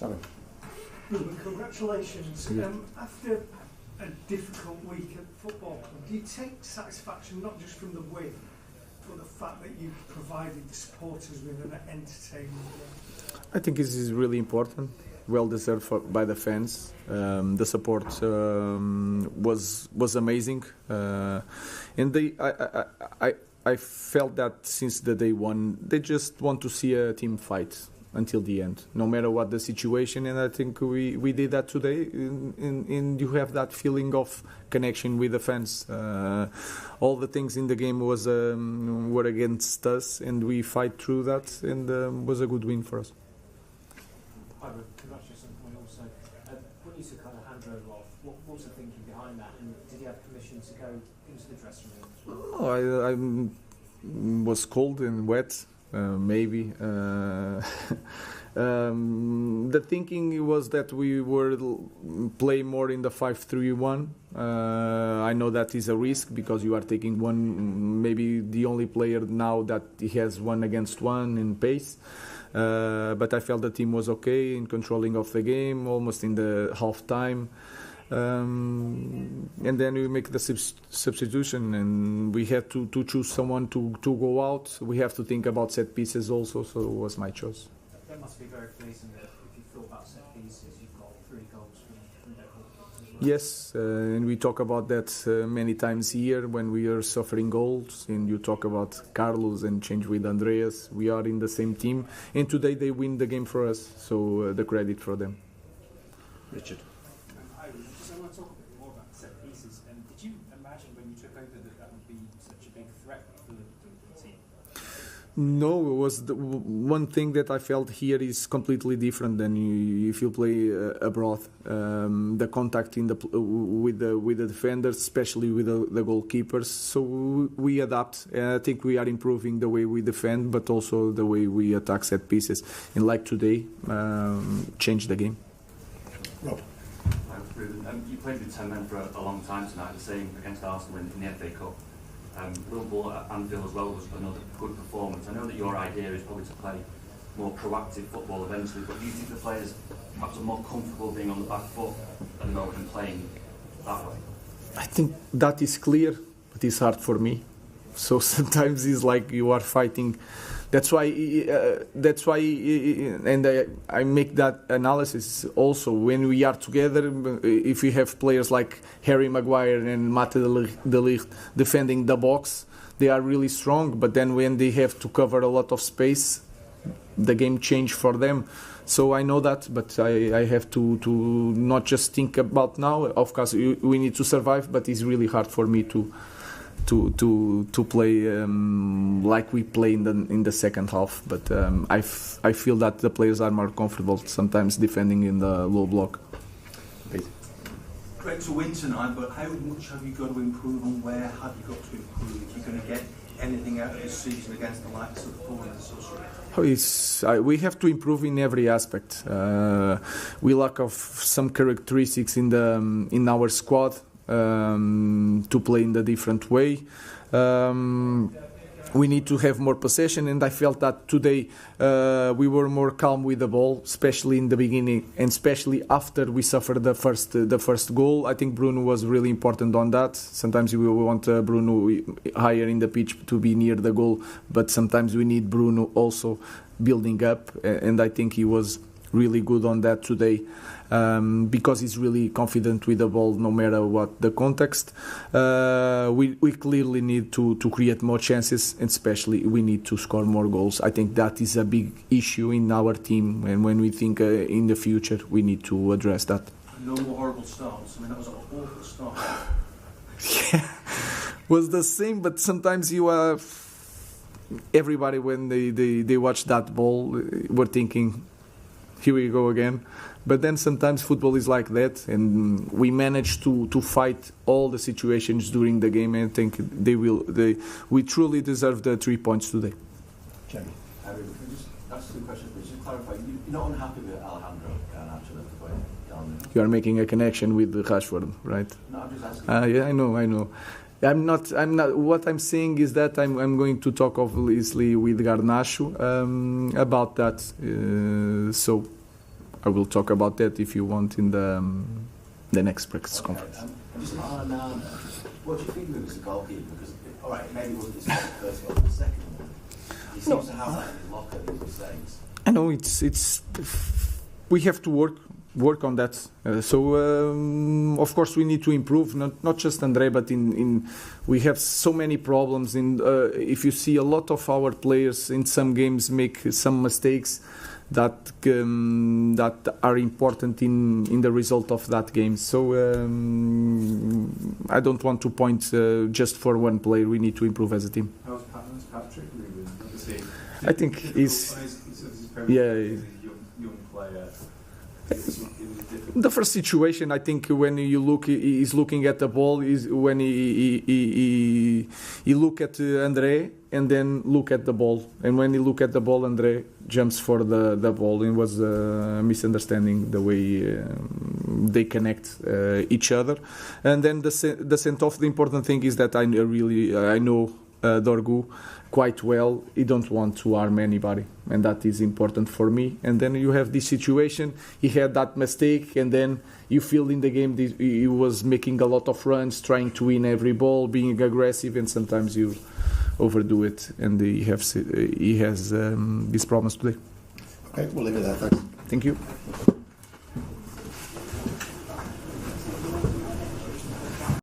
Sorry. Ruben, congratulations. After a difficult week at football club, do you take satisfaction not just from the win, but the fact that you've provided the supporters with an entertaining game? I think this is really important. Well deserved by the fans. The support was amazing, and I felt that since the day one, they just want to see a team fight until the end, no matter what the situation. And I think we did that today, and you have that feeling of connection with the fans. All the things in the game were against us, and we fight through that, and was a good win for us. Hi, Ruben. Congratulations on also. When you took kind of handover off, what was the thinking behind that, and did you have permission to go into the dressing room as well? Oh, I was cold and wet. Maybe the thinking was that we were play more in the 5-3-1. I know that is a risk because you are taking maybe the only player now that he has 1-against-1 in pace. But I felt the team was okay in controlling of the game, almost in the half time. And then we make the substitution, and we had to choose someone to go out. We have to think about set pieces also, so it was my choice. That must be very pleasing that if you thought about set pieces, you've got 3 goals from their goals as well. Yes, and we talk about that many times here when we are suffering goals, and you talk about Carlos and change with Andreas. We are in the same team, and today they win the game for us, so the credit for them. Richard. I want to talk a bit more about set pieces. Did you imagine when you took over that would be such a big threat for the team? No, it was one thing that I felt here is completely different than if you play abroad. The contact with the defenders, especially with the goalkeepers. So we adapt. I think we are improving the way we defend, but also the way we attack set pieces. And like today, change the game. Rob. You played with 10 men for a long time tonight, the same against Arsenal in the FA Cup. Liverpool at Anfield as well was another good performance. I know that your idea is probably to play more proactive football eventually, but do you think the players perhaps are more comfortable being on the back foot at the moment and playing that way? I think that is clear, but it's hard for me. So sometimes it's like you are fighting. That's why, and I make that analysis also. When we are together, if we have players like Harry Maguire and Mate de Ligt defending the box, they are really strong. But then when they have to cover a lot of space, the game change for them. So I know that, but I have to not just think about now. Of course, we need to survive, but it's really hard for me to play like we play in the second half, but I feel that the players are more comfortable sometimes defending in the low block. Great to win tonight, but how much have you got to improve, and where have you got to improve if you're going to get anything out of this season against the likes of Paul and Sussex? We have to improve in every aspect. We lack of some characteristics in our squad. To play in the different way. We need to have more possession, and I felt that today we were more calm with the ball, especially in the beginning and especially after we suffered the first goal. I think Bruno was really important on that. Sometimes we want Bruno higher in the pitch to be near the goal, but sometimes we need Bruno also building up, and I think he was really good on that today. Because he's really confident with the ball no matter what the context. We clearly need to create more chances, and especially we need to score more goals. I think that is a big issue in our team, and when we think in the future, we need to address that. No more horrible starts. I mean, that was an awful start. Yeah, was the same, but sometimes you are... Everybody, when they watch that ball, were thinking, here we go again. But then sometimes football is like that, and we manage to fight all the situations during the game, and I think we truly deserve the 3 points today. Jamie. Can I just ask 2 questions, please? Just clarify, you're not unhappy with Alejandro Garnacho left the way down there? You are making a connection with Rashford, right? No, I'm just asking. Yeah, I know. I'm not. What I'm saying is that I'm going to talk obviously with Garnacho about that. So I will talk about that if you want in the next press conference. Just on Nana, what do you think of him as a goalkeeper? Because, all right, maybe it wasn't his first goal, but the second one. He seems to have that in his locker, these mistakes. I know it's we have to work on that. Of course we need to improve. Not just Andre, but in we have so many problems. If you see a lot of our players in some games make some mistakes that are important in the result of that game. So I don't want to point just for one player. We need to improve as a team. How's Patrick Ruben? I think he's yeah. Young player. The first situation, I think, when you look, he's looking at the ball, is when he look at Andre and then look at the ball. And when he look at the ball, Andre jumps for the ball. It was a misunderstanding the way they connect each other. And then the sent-off. The important thing is that I know Dorgu quite well. He don't want to harm anybody, and that is important for me. And then you have this situation, he had that mistake, and then you feel in the game he was making a lot of runs, trying to win every ball, being aggressive, and sometimes you overdo it, and he has these problems today. Okay, we'll leave it there, thanks. Thank you.